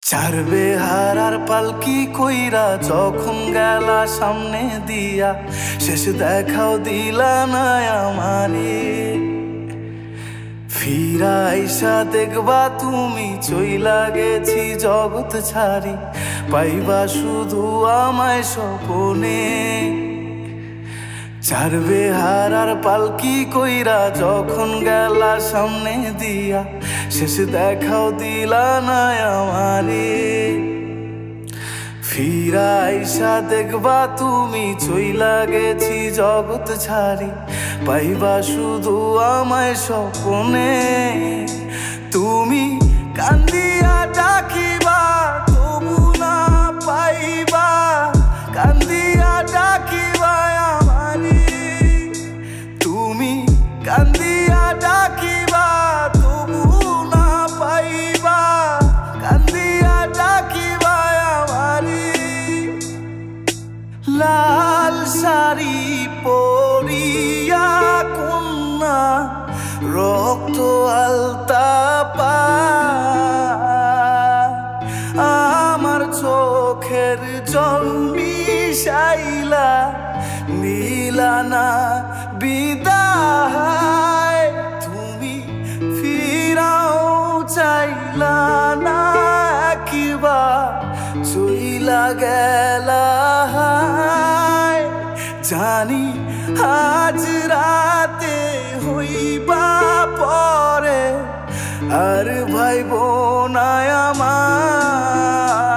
চারবে হারার পালকি কইরা যখন গেলা সামনে দিয়া, শেষ দেখাও দিলা না আমারে। ফিরা আইসা দেখবা তুমি চইলা গেছি জগৎ ছাড়ি, পাইবা শুধু আমায় স্বপনে। চারবে হারার পালকি কইরা যখন গেলা সামনে দিয়া, শেষ দেখাও দিলা না আমারে। ফিরা আইসা দেখবা তুমি চইলা গেছি জগৎ ছাড়ি, পাইবা শুধু আমায় স্বপনে। তুমি কান্দিয়া ডাকিবা তবু না পাইবা, কান্দিয়া ডাকিবা আমারে। তুমি কান্দিয়া ডাকিবা তবু না পাইবা, কান্দিয়া ডাকিবা আমারে। লাল শাড়ি পরিয়া কন্যা রক্ত আলতা পা, আমার চোখের জল মিশাইলা নিলা না বিদায়। তুমি ফিরাও চাইলা না একবার, চইলা গেলা। জানি আজ রাতে হইবা পরে, আর ভাইব না আমার।